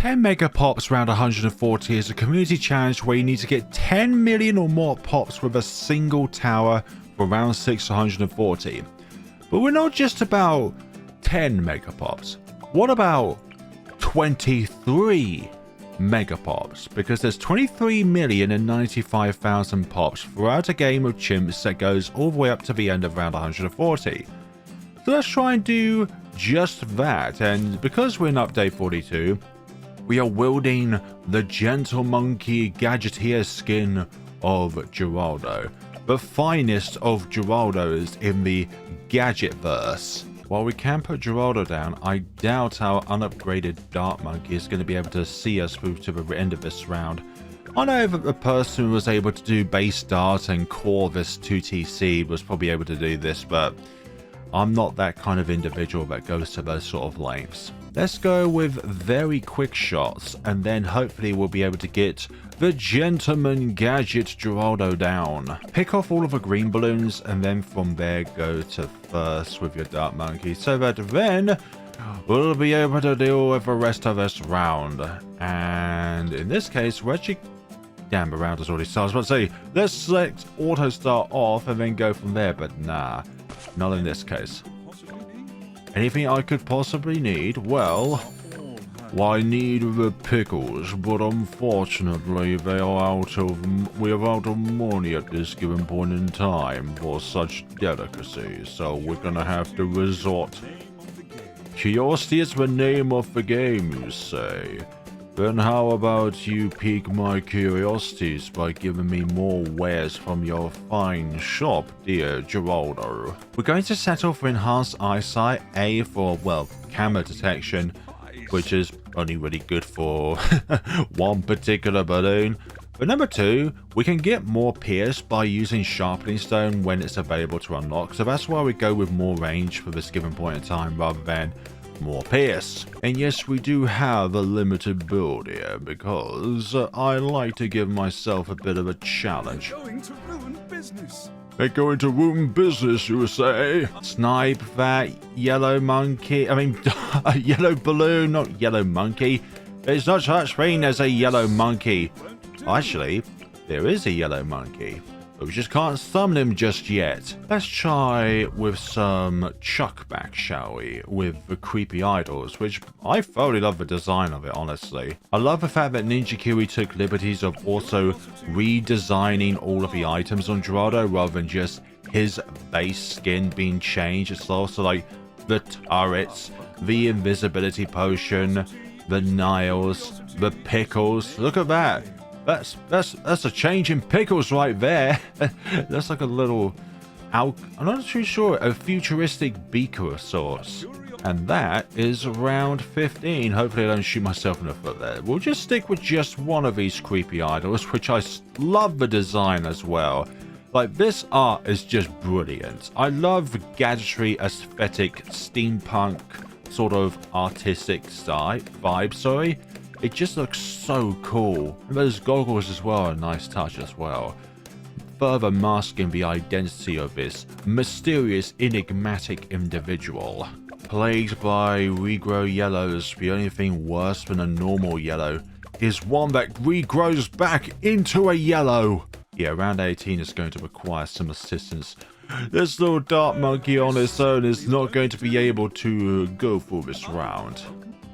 10 Megapops round 140 is a community challenge where you need to get 10 million or more pops with a single tower for round 640. But we're not just about 10 Megapops. What about 23 Megapops? Because there's 23,095,000 pops throughout a game of chimps that goes all the way up to the end of round 140. So let's try and do just that. And because we're in update 42, we are wielding the gentle monkey gadgeteer skin of Geraldo, the finest of Geraldos in the Gadgetverse. While we can put Geraldo down, I doubt our unupgraded Dart Monkey is going to be able to see us through to the end of this round. I know that the person who was able to do base Dart and core this 2TC was probably able to do this, but I'm not that kind of individual that goes to those sort of lengths. Let's go with very quick shots, and then hopefully we'll be able to get the Gentleman Gadget Geraldo down. Pick off all of the green balloons, and then from there go to first with your Dart Monkey, so that then we'll be able to deal with the rest of this round. And in this case, we're actually... Damn, the round has already started. I was about to say, let's select auto start off and then go from there, but nah, not in this case. Anything I could possibly need? Well, I need the pickles, but unfortunately we are out of money at this given point in time for such delicacies, so we're gonna have to resort. Curiosity is the name of the game, you say? Then how about you pique my curiosities by giving me more wares from your fine shop, dear Geraldo. We're going to settle for enhanced eyesight, A for, well, camera detection, which is only really good for one particular balloon. But number 2, we can get more pierce by using sharpening stone when it's available to unlock, so that's why we go with more range for this given point in time rather than more pierce. And yes, we do have a limited build here because I like to give myself a bit of a challenge. They're going to ruin business. They're going to ruin business, you say? Snipe that yellow monkey. I mean, a yellow balloon, not yellow monkey. There's no such thing as a yellow monkey. Actually, there is a yellow monkey, but we just can't summon him just yet. Let's try with some chuck back, shall we, with the creepy idols, which I thoroughly love the design of it, honestly. I love the fact that Ninja Kiwi took liberties of also redesigning all of the items on Geraldo rather than just his base skin being changed. It's also like the turrets, the invisibility potion, the nails, the pickles. Look at that. That's a change in pickles right there. That's like a little, I'm not too sure, a futuristic beaker of sorts. And that is round 15. Hopefully I don't shoot myself in the foot there. We'll just stick with just one of these creepy idols, which I love the design as well. Like, this art is just brilliant. I love the gadgetry aesthetic, steampunk sort of artistic style vibe, sorry. It just looks so cool. And those goggles as well are a nice touch as well. Further masking the identity of this mysterious, enigmatic individual. Plagued by regrow yellows, the only thing worse than a normal yellow is one that regrows back into a yellow. Yeah, round 18 is going to require some assistance. This little Dart Monkey on its own is not going to be able to go through this round.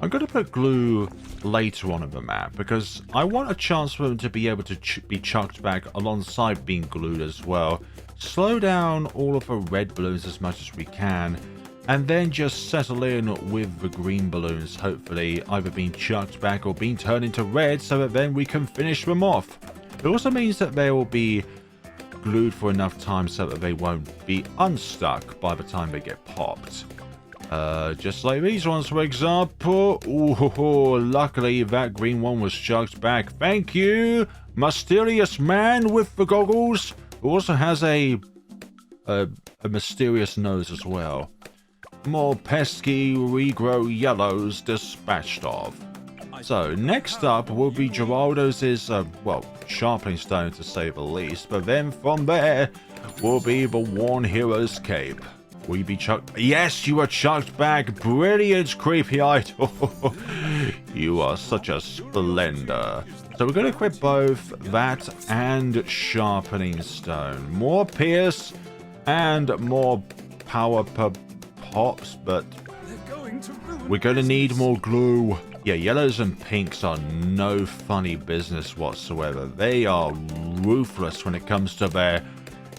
I'm going to put glue later on in the map because I want a chance for them to be able to be chucked back alongside being glued as well. Slow down all of the red balloons as much as we can, and then just settle in with the green balloons, hopefully either being chucked back or being turned into red so that then we can finish them off. It also means that they will be glued for enough time so that they won't be unstuck by the time they get popped. Just like these ones, for example. Ooh, luckily that green one was chucked back. Thank you, mysterious man with the goggles, who also has a mysterious nose as well. More pesky regrow yellows dispatched of. So next up will be Geraldo's well, sharpening stone to say the least, but then from there will be the Worn Hero's cape. Will you be chucked? Yes, you were chucked back. Brilliant, creepy idol. You are such a splendor. So we're going to equip both that and sharpening stone. More pierce and more power per pops, but we're going to need more glue. Yeah, yellows and pinks are no funny business whatsoever. They are ruthless when it comes to their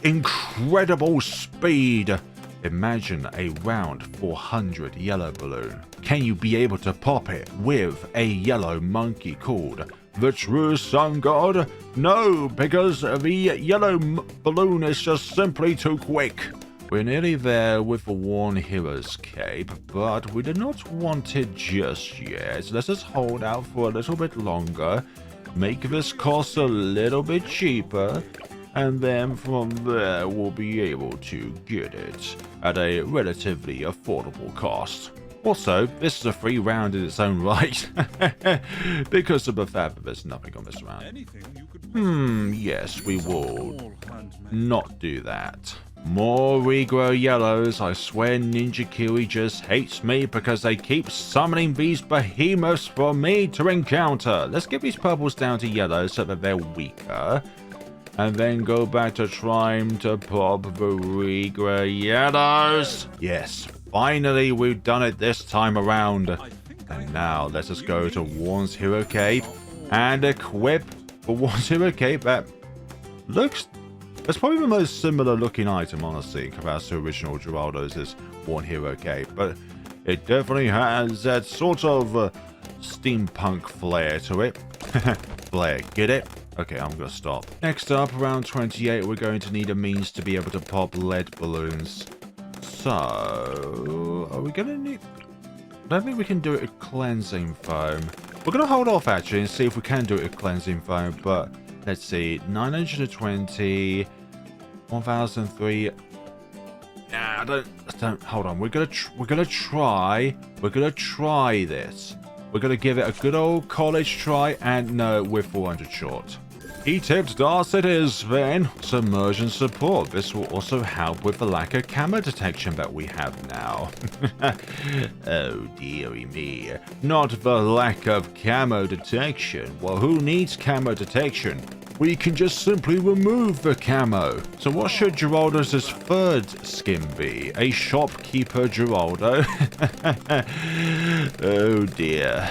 incredible speed. Imagine a round 400 yellow balloon. Can you be able to pop it with a yellow monkey called the true sun god? No, because the yellow balloon is just simply too quick. We're nearly there with the Worn Hero's cape, but we do not want it just yet. Let's just hold out for a little bit longer, make this cost a little bit cheaper, and then from there we'll be able to get it at a relatively affordable cost. Also, this is a free round in its own right, because of the fact that there's nothing on this round. Yes, we will not do that. More regrow yellows. I swear Ninja Kiwi just hates me because they keep summoning these behemoths for me to encounter. Let's get these purples down to yellow so that they're weaker. And then go back to trying to pop the regrow yellows. Yes, finally we've done it this time around. And now let's just go to Warren's Hero Cape and equip the Warren's Hero Cape that looks... It's probably the most similar looking item, honestly, in comparison to original Geraldo's is Worn Hero Cape, but it definitely has that sort of steampunk flair to it. Flair, get it? Okay, I'm gonna stop. Next up, around 28, we're going to need a means to be able to pop lead balloons. So, are we gonna need... I don't think we can do it with cleansing foam. We're gonna hold off actually and see if we can do it with cleansing foam, but... Let's see, 920, 1003. Nah, I don't. Hold on. We're gonna try this. We're gonna give it a good old college try, and no, we're 400 short. E-tipped DAS it is then. Submersion support. This will also help with the lack of camo detection that we have now. Oh dearie me. Not the lack of camo detection. Well, who needs camo detection? We can just simply remove the camo. So what should Geraldo's third skin be? A shopkeeper Geraldo? Oh dear.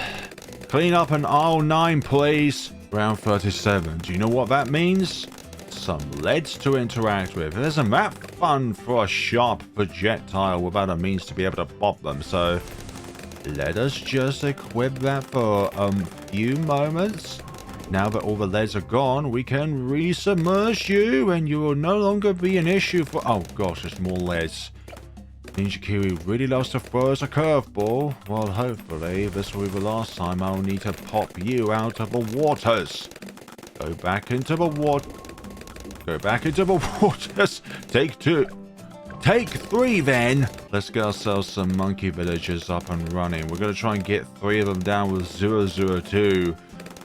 Clean up an aisle 9, please. Round 37. Do you know what that means? Some leads to interact with. It isn't that fun for a sharp projectile without a means to be able to pop them, so let us just equip that for a few moments. Now that all the leads are gone, we can resubmerge you and you will no longer be an issue for... Oh gosh, there's more leads. Ninja Kiwi really loves to throw us a curveball. Well, hopefully this will be the last time I'll need to pop you out of the waters. Go back into the water. Go back into the waters. Take 2. Take 3 then. Let's get ourselves some monkey villagers up and running. We're going to try and get 3 of them down with 002.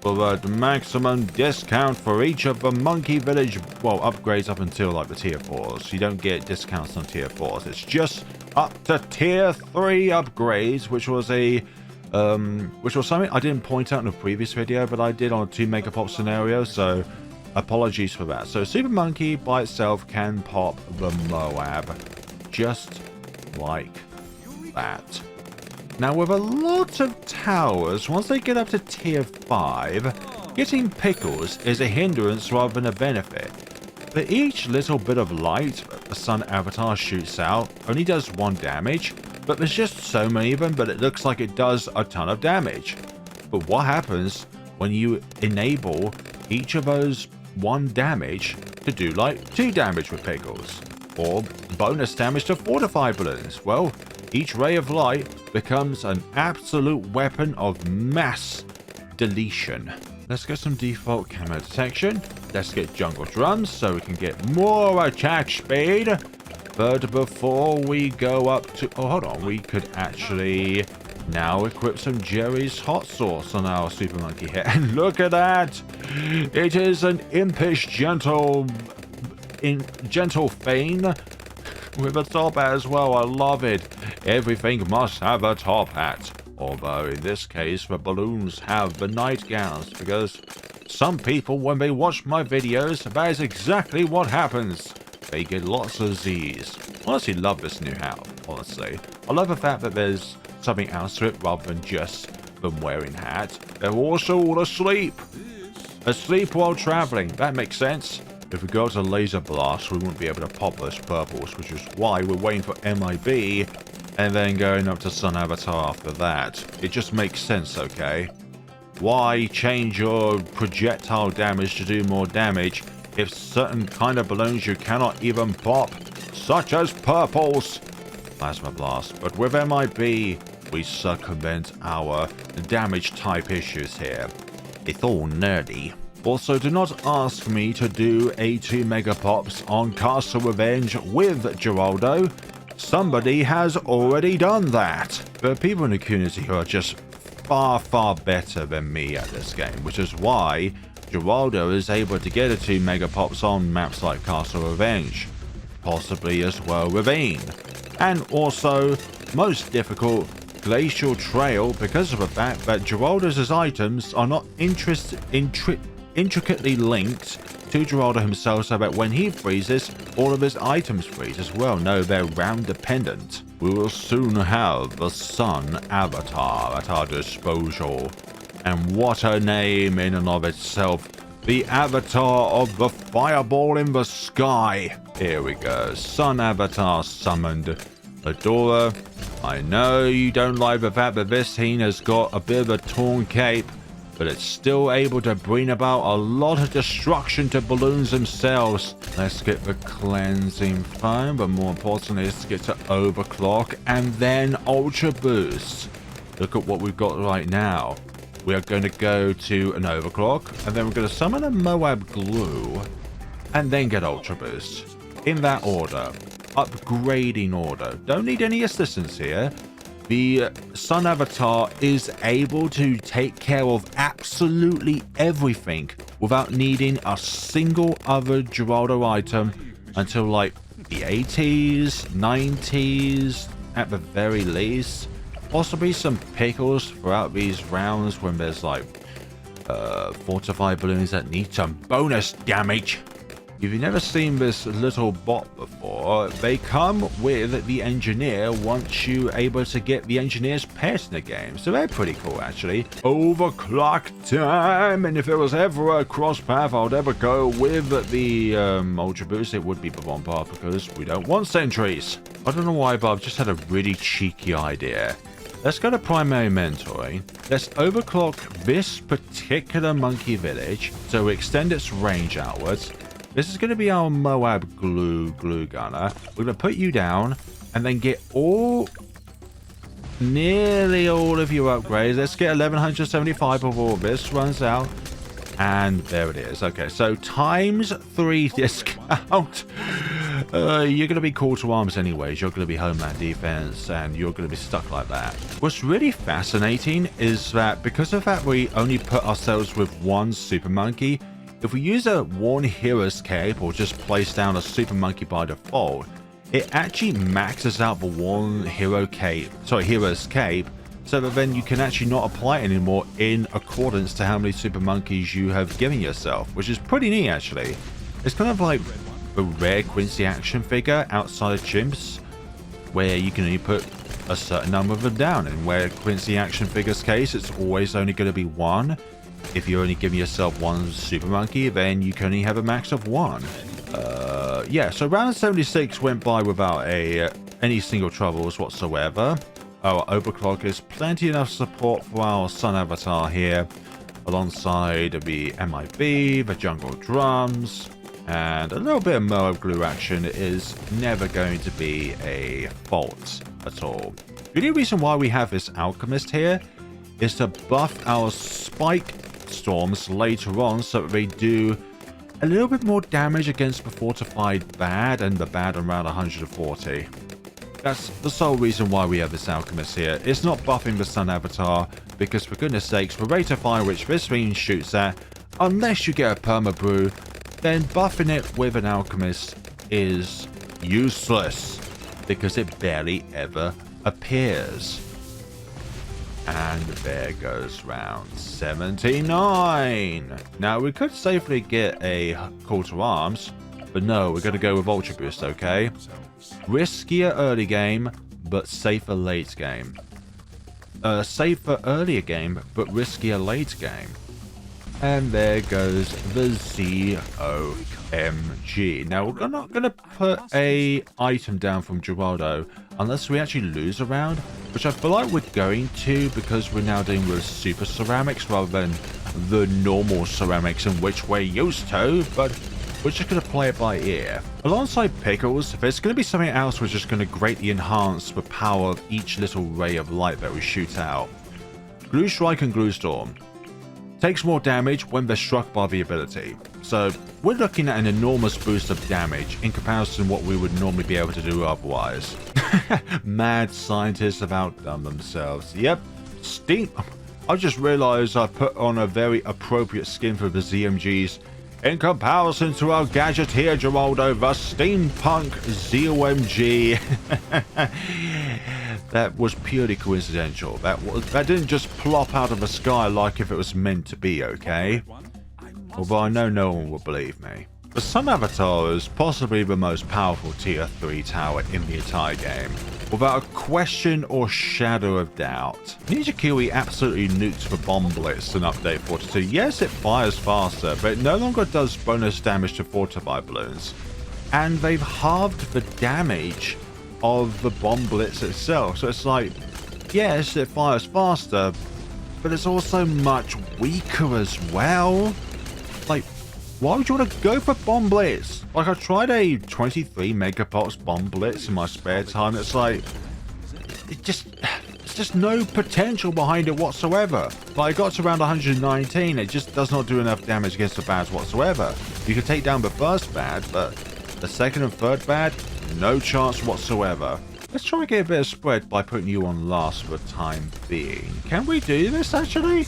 For the maximum discount for each of the monkey village, well, upgrades up until like the tier 4s. You don't get discounts on tier 4s. It's just up to tier 3 upgrades, which was something I didn't point out in a previous video, but I did on a 2 Megapops scenario, so apologies for that. So Super Monkey by itself can pop the MOAB, just like that. Now, with a lot of towers, once they get up to tier 5, getting pickles is a hindrance rather than a benefit. But each little bit of light the sun avatar shoots out only does 1 damage, but there's just so many of them that it looks like it does a ton of damage. But what happens when you enable each of those 1 damage to do like 2 damage with pickles? Or bonus damage to fortified balloons? Well, each ray of light becomes an absolute weapon of mass deletion. Let's get some default camo detection. Let's get jungle drums so we can get more attack speed. But before we go up to... Oh, hold on. We could actually now equip some Jerry's hot sauce on our Super Monkey here. And look at that. It is an impish gentle Fane with a top hat as well. I love it. Everything must have a top hat. Although in this case the balloons have the nightgowns, because some people, when they watch my videos, that is exactly what happens. They get lots of Z's. I honestly love this new hat, honestly. I love the fact that there's something else to it rather than just them wearing hat. They're also all asleep. Asleep while traveling. That makes sense. If we go to laser blast, we wouldn't be able to pop those purples, which is why we're waiting for MIB and then going up to Sun Avatar after that. It just makes sense, okay? Why change your projectile damage to do more damage if certain kind of balloons you cannot even pop, such as purples? Plasma blast. But with MIB, we circumvent our damage type issues here. It's all nerdy. Also, do not ask me to do a 2 Megapops on Castle Revenge with Geraldo. Somebody has already done that. There are people in the community who are just far, far better than me at this game, which is why Geraldo is able to get a 2 Megapops on maps like Castle Revenge, possibly as well Ravine, and also most difficult Glacial Trail, because of the fact that Geraldo's items are not intricately linked to Geraldo himself, so that when he freezes, all of his items freeze as well. No, they're round dependent. We will soon have the Sun Avatar at our disposal. And what a name in and of itself. The Avatar of the Fireball in the Sky. Here we go. Sun Avatar summoned. Adora, I know you don't like the fact that this scene has got a bit of a torn cape, but it's still able to bring about a lot of destruction to balloons themselves. Let's get the cleansing foam, but more importantly, let's get to overclock and then ultra boost. Look at what we've got right now. We are going to go to an overclock, and then we're going to summon a MOAB glue, and then get ultra boost. In that order. Upgrading order. Don't need any assistance here. The Sun Avatar is able to take care of absolutely everything without needing a single other Geraldo item until like the 80s, 90s at the very least. Possibly some pickles throughout these rounds when there's like fortified balloons that need some bonus damage. If you've never seen this little bot before, they come with the engineer once you're able to get the engineer's pet in the game. So they're pretty cool, actually. Overclock time! And if there was ever a cross path I'd ever go with the Ultra Boost, it would be the one path, because we don't want sentries. I don't know why, but I've just had a really cheeky idea. Let's go to primary mentoring. Let's overclock this particular monkey village so we extend its range outwards. This is going to be our MOAB glue gunner. We're going to put you down and then get nearly all of your upgrades. Let's get 1175 before this runs out. And there it is. Okay, so times 3 discount. You're going to be call to arms anyways. You're going to be homeland defense, and you're going to be stuck like that. What's really fascinating is that because of that we only put ourselves with one super monkey, if we use a worn hero's cape or just place down a super monkey by default, it actually maxes out the worn hero's cape, so that then you can actually not apply it anymore in accordance to how many super monkeys you have given yourself, which is pretty neat actually. It's kind of like a rare Quincy action figure outside of chimps, where you can only put a certain number of them down, and where Quincy action figure's case, it's always only going to be one. If you're only giving yourself one super monkey, then you can only have a max of one. Yeah, so round 76 went by without any single troubles whatsoever. Our overclock is plenty enough support for our Sun Avatar here, alongside the MIB, the jungle drums, and a little bit of MOAB glue action is never going to be a fault at all. The only reason why we have this alchemist here is to buff our spike storms later on, so that they do a little bit more damage against the fortified bad and the bad around 140. That's the sole reason why we have this alchemist here. It's not buffing the Sun Avatar, because for goodness sakes, the rate of fire which this thing shoots at, unless you get a perma brew, then buffing it with an alchemist is useless, because it barely ever appears. And there goes round 79. Now, we could safely get a call to arms, but no, we're going to go with Ultra Boost, okay? Riskier early game, but safer late game. Safer earlier game, but riskier late game. And there goes the ZOMG. Now, we're not going to put a item down from Geraldo unless we actually lose a round, which I feel like we're going to because we're now dealing with super ceramics rather than the normal ceramics in which we're used to, but we're just going to play it by ear. Alongside Pickles, there's going to be something else which is going to greatly enhance the power of each little ray of light that we shoot out. Glue Strike and Glue Storm. Takes more damage when they're struck by the ability. So we're looking at an enormous boost of damage in comparison to what we would normally be able to do otherwise. Mad scientists have outdone themselves. Yep, steam. I just realized I put on a very appropriate skin for the ZOMGs in comparison to our gadget here, Geraldo, the steampunk ZOMG. That was purely coincidental. That didn't just plop out of the sky like if it was meant to be, okay? Although I know no one will believe me. The Sun Avatar is possibly the most powerful tier 3 tower in the entire game, without a question or shadow of doubt. Ninja Kiwi absolutely nuked the Bomb Blitz in Update 42. Yes, it fires faster, but it no longer does bonus damage to fortified balloons. And they've halved the damage of the Bomb Blitz itself. So it's like, yes, it fires faster, but it's also much weaker as well. Like, why would you want to go for Bomb Blitz? Like, I tried a 23 Megapops Bomb Blitz in my spare time. It's like, it's just no potential behind it whatsoever. But I got to around 119, it just does not do enough damage against the bads whatsoever. You can take down the first bad, but the second and third bad, no chance whatsoever. Let's try and get a bit of spread by putting you on last for the time being. Can we do this actually?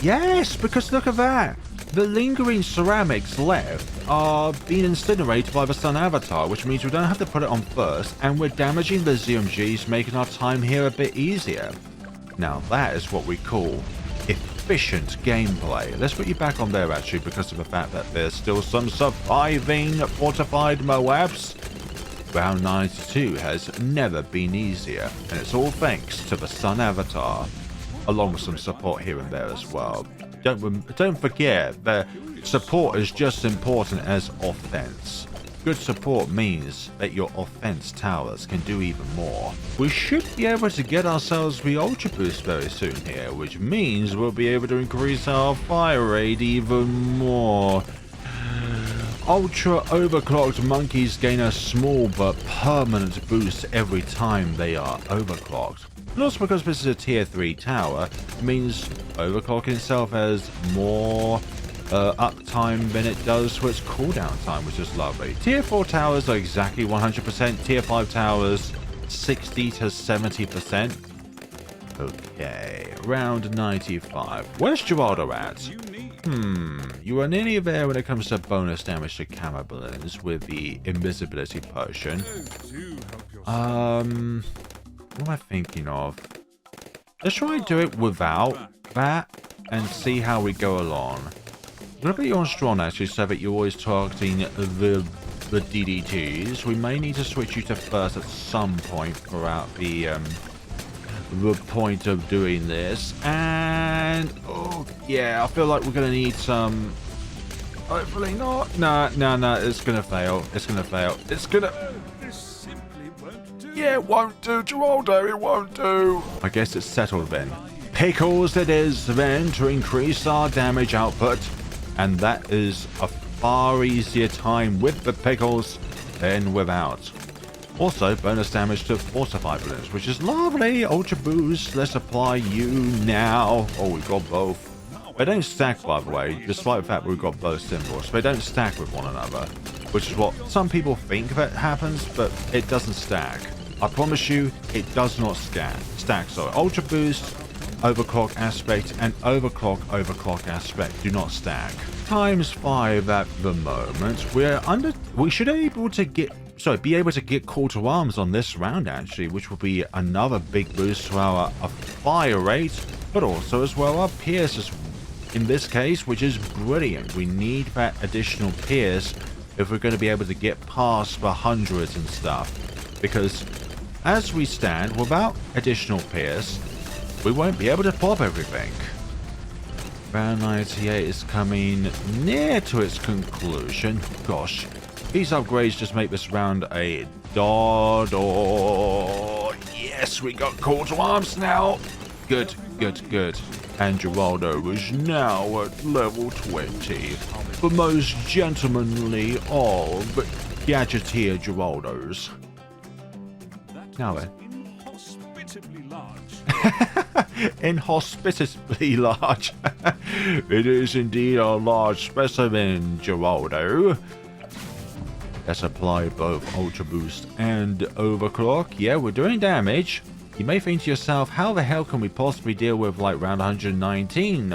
Yes, because look at that. The lingering ceramics left are being incinerated by the Sun Avatar, which means we don't have to put it on first, and we're damaging the ZOMGs, making our time here a bit easier. Now that is what we call efficient gameplay. Let's put you back on there actually because of the fact that there's still some surviving fortified MOABs. Round 92 has never been easier, and it's all thanks to the Sun Avatar, along with some support here and there as well. Don't forget that support is just as important as offense. Good support means that your offense towers can do even more. We should be able to get ourselves the Ultra Boost very soon here, which means we'll be able to increase our fire rate even more. Ultra overclocked monkeys gain a small but permanent boost every time they are overclocked. And also because this is a tier 3 tower, it means overclocking itself has more uptime than it does for its cooldown time, which is lovely. Tier 4 towers are exactly 100%, tier 5 towers 60 to 70%. Okay, round 95. Where's Geraldo at? You are nearly there when it comes to bonus damage to camo balloons with the invisibility potion. What am I thinking of? Let's try and do it without that and see how we go along. I'm going to put you on strong actually so that you're always targeting the DDTs. We may need to switch you to first at some point throughout the point of doing this. And oh yeah, I feel like we're going to need some. Hopefully not. No, it's going to fail. It's going to fail. It's going to. Yeah, it won't do, Geraldo, it won't do. I guess it's settled then. Pickles it is then to increase our damage output. And that is a far easier time with the pickles than without. Also, bonus damage to fortified balloons, which is lovely. Ultra boost, let's apply you now. Oh, we've got both. They don't stack, by the way, despite the fact we've got both symbols. They don't stack with one another, which is what some people think that happens, but it doesn't stack. I promise you, it does not stack. So Ultra Boost, Overclock Aspect, and Overclock Aspect do not stack. Times 5 at the moment. We should be able to get sorry, be able to get call to arms on this round, actually, which will be another big boost to our fire rate, but also as well our pierce in this case, which is brilliant. We need that additional pierce if we're going to be able to get past the hundreds and stuff, because as we stand without additional pierce, we won't be able to pop everything. Round 98 is coming near to its conclusion. Gosh, these upgrades just make this round a dot. Or yes, we got call to arms now. Good, good, good. And Geraldo is now at level 20. The most gentlemanly of gadgeteer Geraldos. Now then. Inhospitably large. Inhospitably large. It is indeed a large specimen, Geraldo. Let's apply both Ultra Boost and Overclock. Yeah, we're doing damage. You may think to yourself, how the hell can we possibly deal with like round 119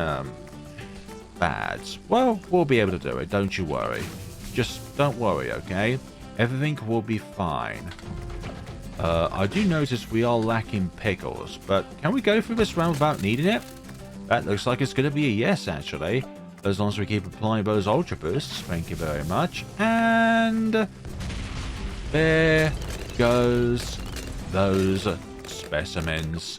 bads? Well, we'll be able to do it, don't you worry. Just don't worry, okay? Everything will be fine. I do notice we are lacking pickles, but can we go through this round without needing it? That looks like it's going to be a yes, actually. As long as we keep applying those Ultra Boosts. Thank you very much. And there goes those specimens.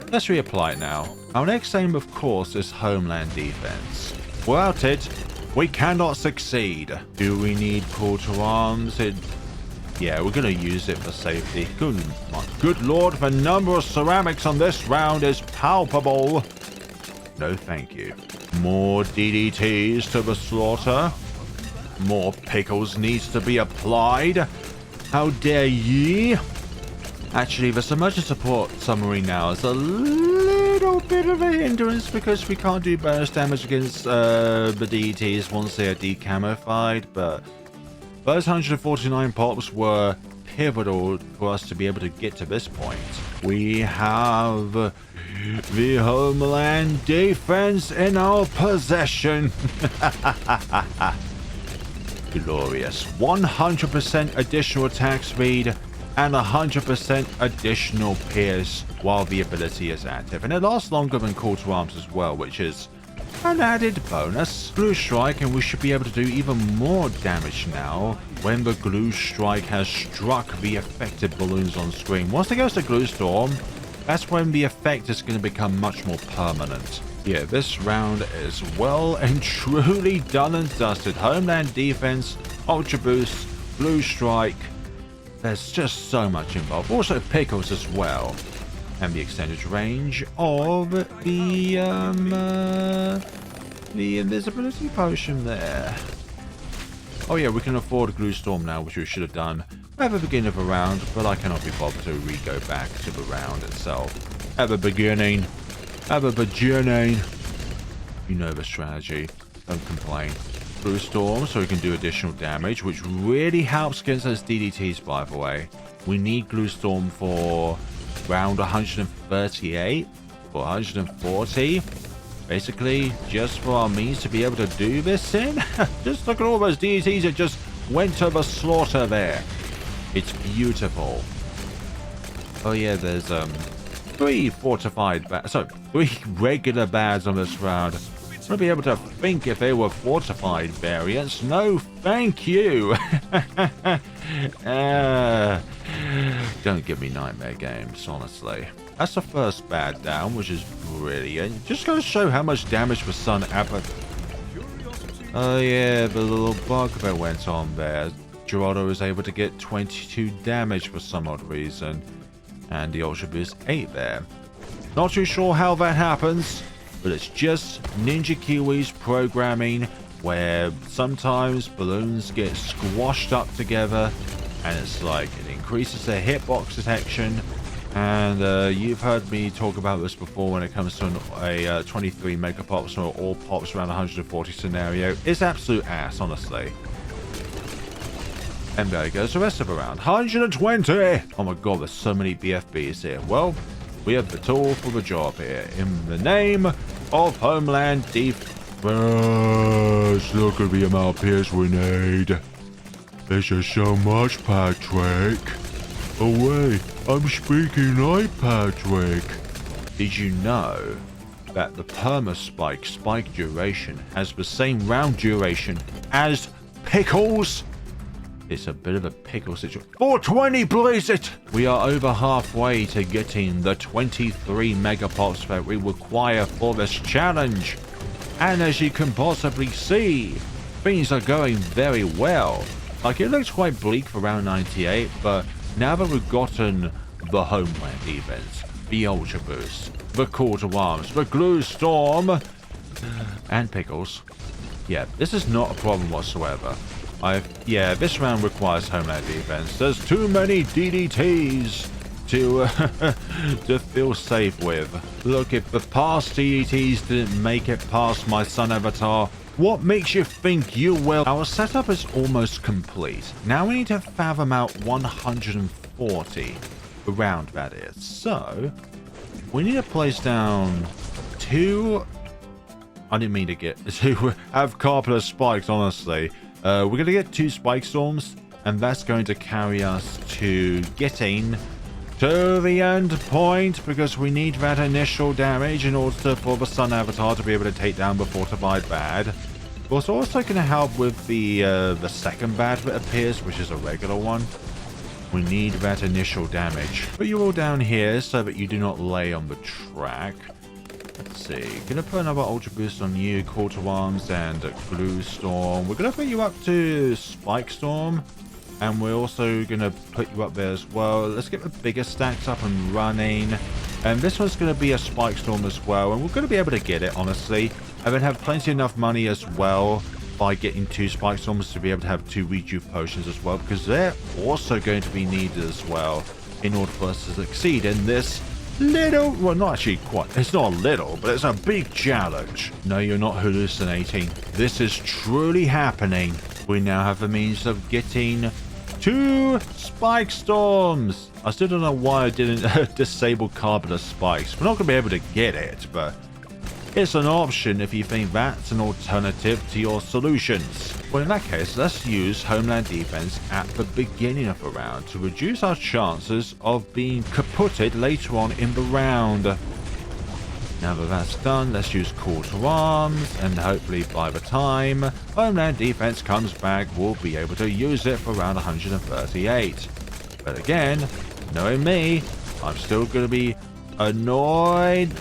Let's reapply it now. Our next aim, of course, is homeland defense. Without it, we cannot succeed. Do we need call to arms? Yeah, we're going to use it for safety. Good lord, the number of ceramics on this round is palpable. No thank you. More DDTs to the slaughter. More pickles needs to be applied. How dare ye? Actually, the submerged support summary now is a little bit of a hindrance because we can't do bonus damage against the DDTs once they are decamified, but those 149 pops were pivotal for us to be able to get to this point. We have the homeland defense in our possession. Glorious. 100% additional attack speed and 100% additional pierce while the ability is active. And it lasts longer than call to arms as well, which is an added bonus. Glue strike, and we should be able to do even more damage now when the glue strike has struck the affected balloons on screen. Once it goes to glue storm, that's when the effect is going to become much more permanent. Yeah, this round is well and truly done and dusted. Homeland defense, Ultra Boost, Blue Strike. There's just so much involved. Also pickles as well. And the extended range of the invisibility potion there. Oh yeah, we can afford Glue Storm now, which we should have done at the beginning of the round, but I cannot be bothered to re-go back to the round itself. At the beginning. You know the strategy. Don't complain. Glue Storm, so we can do additional damage, which really helps against those DDTs, by the way. We need Glue Storm for round 138 or 140. Basically, just for our means to be able to do this in. Just look at all those DDTs that just went to the slaughter there. It's beautiful. Oh yeah, there's 3 fortified bads. So 3 regular bads on this round. I'm gonna be able to think if they were fortified variants. No, thank you. Don't give me nightmare games, honestly. That's the first bad down, which is brilliant. Just gotta show how much damage the sun Oh yeah, the little bug that went on there. Geraldo was able to get 22 damage for some odd reason. And the Ultra Boost 8 there. Not too sure how that happens, but it's just Ninja Kiwi's programming where sometimes balloons get squashed up together and it's like it increases their hitbox detection. And you've heard me talk about this before when it comes to a 23 Megapops or all pops around 140 scenario. It's absolute ass, honestly. And there goes the rest of the round. 120! Oh my god, there's so many BFBs here. Well, we have the tool for the job here. In the name of Homeland Defense. Look at the amount of pierce we need. This is so much, Patrick. Oh wait, I'm speaking like Patrick. Did you know that the perma spike duration has the same round duration as pickles? It's a bit of a pickle situation. 420, blaze it! We are over halfway to getting the 23 Megapops that we require for this challenge. And as you can possibly see, things are going very well. Like, it looks quite bleak for round 98, but now that we've gotten the Homeland events, the Ultra Boost, the Call to Arms, the Glue Storm, and Pickles, yeah, this is not a problem whatsoever. Yeah, this round requires Homeland defense. There's too many DDTs to feel safe with. Look, if the past DDTs didn't make it past my Sun Avatar, what makes you think you will? Our setup is almost complete. Now we need to fathom out 140 around, that is. So we need to place down two. I didn't mean to have carpet spikes, honestly. We're going to get 2 spike storms, and that's going to carry us to getting to the end point, because we need that initial damage in order for the Sun Avatar to be able to take down the Fortified BAD. It's also going to help with the second BAD that appears, which is a regular one. We need that initial damage. Put you all down here so that you do not lay on the track. Let's see. Gonna put another Ultra Boost on you, Call to Arms, and Glue Storm. We're gonna put you up to Spike Storm, and we're also gonna put you up there as well. Let's get the bigger stacks up and running. And this one's gonna be a Spike Storm as well, and we're gonna be able to get it, honestly. And then have plenty enough money as well by getting 2 Spike Storms to be able to have 2 Rejuve Potions as well, because they're also going to be needed as well in order for us to succeed in this little, well, not actually quite, it's not little, but it's a big challenge. No, you're not hallucinating. This is truly happening. We now have the means of getting 2 Spike Storms. I still don't know why I didn't disable Carpenter Spikes. We're not going to be able to get it, but it's an option if you think that's an alternative to your solutions. Well, in that case, let's use Homeland Defense at the beginning of the round to reduce our chances of being kaputted later on in the round. Now that that's done, let's use Call to Arms, and hopefully by the time Homeland Defense comes back, we'll be able to use it for round 138. But again, knowing me, I'm still going to be annoyed.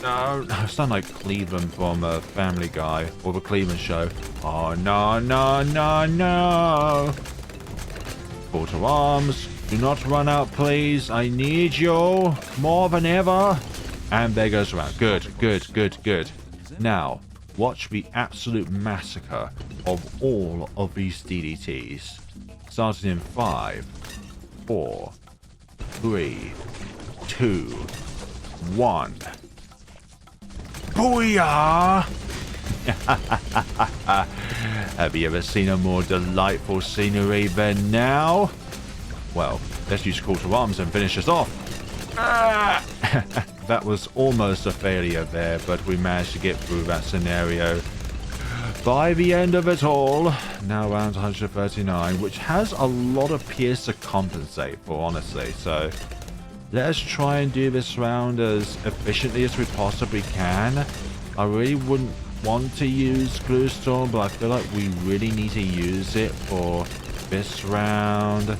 No. I sound like Cleveland from Family Guy or the Cleveland Show. Oh, no. Call to Arms. Do not run out, please. I need you more than ever. And there goes around. Good. Now, watch the absolute massacre of all of these DDTs. Starting in 5, 4, 3, 2, 1. Booyah! Have you ever seen a more delightful scenery than now? Well, let's use Call to Arms and finish us off. That was almost a failure there, but we managed to get through that scenario. By the end of it all, now round 139, which has a lot of Pierce to compensate for, honestly, so let's try and do this round as efficiently as we possibly can. I really wouldn't want to use Glue Storm, but I feel like we really need to use it for this round.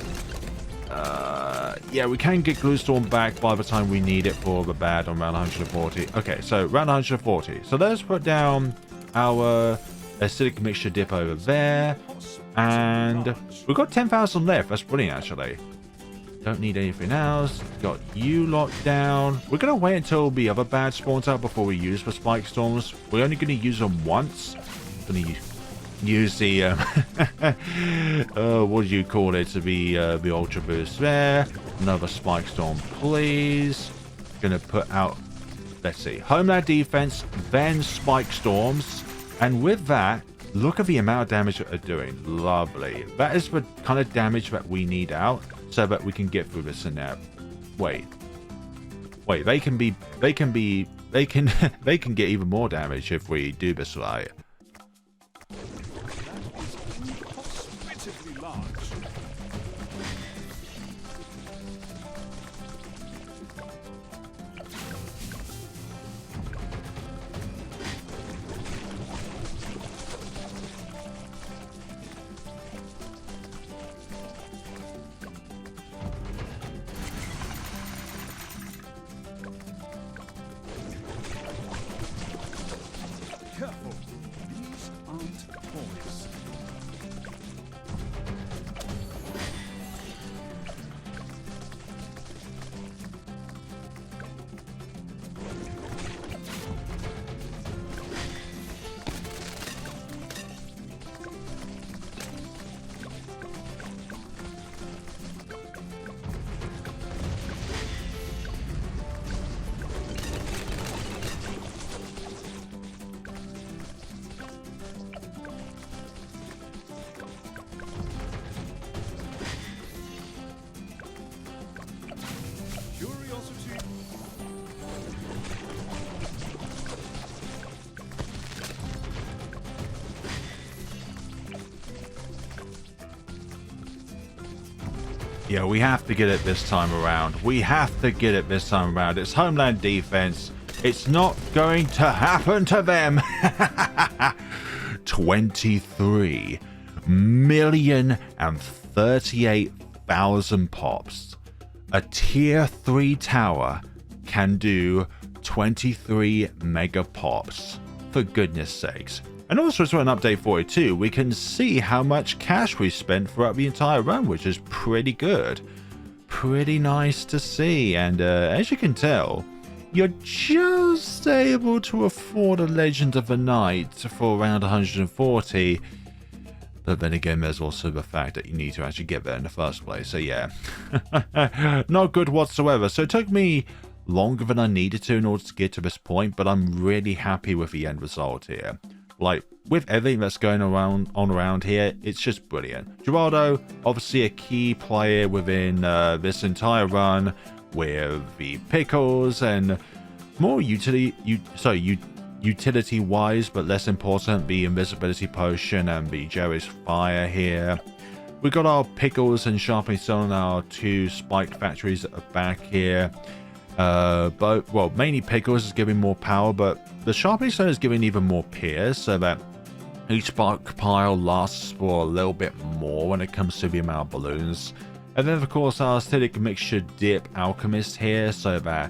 Yeah, we can get Glue Storm back by the time we need it for the BAD on round 140. Okay, so round 140. So let's put down our acidic mixture dip over there. And we've got 10,000 left. That's brilliant, actually. Don't need anything else. Got you locked down. We're going to wait until the other BAD spawns out before we use the Spike Storms. We're only going to use them once. I'm going to use the what do you call it, to be the Ultra Boost there. Another Spike Storm, please. Gonna put out, let's see, Homeland Defense, then Spike Storms, and with that, look at the amount of damage that they're doing. Lovely. That is the kind of damage that we need out so that we can get through this scenario. Wait, they can get even more damage if we do this right. large. Careful, these aren't toys. Curiosity. Yeah, we have to get it this time around. We have to get it this time around. It's homeland defense. It's not going to happen to them. 23,038,000 pops. A tier 3 tower can do 23 Megapops. For goodness sakes. And also as well in update 42, we can see how much cash we spent throughout the entire run, which is pretty good. Pretty nice to see. And as you can tell, you're just able to afford a Legend of the Night for around 140. But then again, there's also the fact that you need to actually get there in the first place. So yeah, not good whatsoever. So it took me longer than I needed to in order to get to this point, but I'm really happy with the end result here. Like, with everything that's going around here, it's just brilliant. Geraldo, obviously a key player within this entire run with the pickles and more utility-wise, but less important, the invisibility potion and the Jerry's fire here. We got our pickles and sharpening stone on our two spiked factories at the back here. Mainly pickles is giving more power, but the sharpening stone is giving even more pierce, so that each spark pile lasts for a little bit more when it comes to the amount of balloons. And then of course our acidic mixture dip alchemist here, so that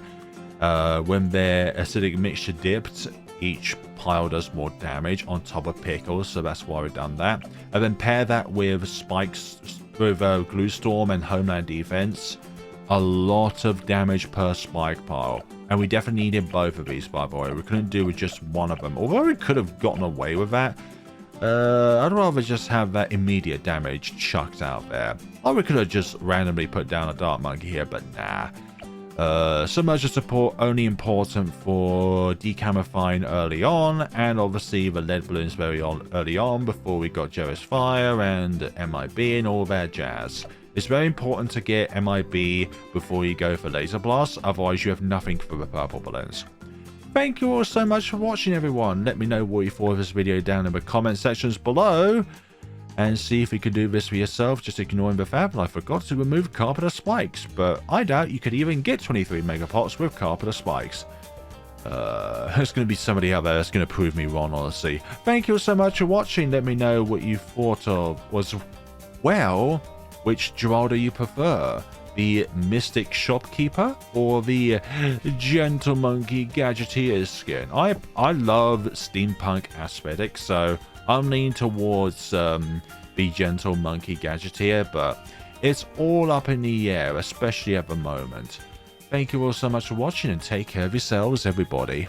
when their acidic mixture dipped, each pile does more damage on top of pickles, so that's why we've done that. And then pair that with spikes, with glue storm and homeland defense. A lot of damage per spike pile, and we definitely needed both of these, by the way. We couldn't do with just one of them, although we could have gotten away with that. I'd rather just have that immediate damage chucked out there, or we could have just randomly put down a dark monkey here, but nah. Submerger support only important for decamoufying early on, and obviously the lead balloons very early on before we got Jerry's fire and MIB and all that jazz. It's very important to get MIB before you go for laser blast, otherwise you have nothing for the purple balloons. Thank you all so much for watching, everyone. Let me know what you thought of this video down in the comment sections below, and see if you can do this for yourself, just ignoring the fact that I forgot to remove carpenter spikes, but I doubt you could even get 23 Megapops with carpenter spikes. There's going to be somebody out there that's going to prove me wrong, honestly. Thank you all so much for watching. Let me know what you thought of which Geraldo you prefer, the Mystic Shopkeeper or the Gentle Monkey Gadgeteer skin. I love steampunk aesthetics, so I'm leaning towards the Gentle Monkey Gadgeteer, but it's all up in the air, especially at the moment. Thank you all so much for watching, and take care of yourselves, everybody.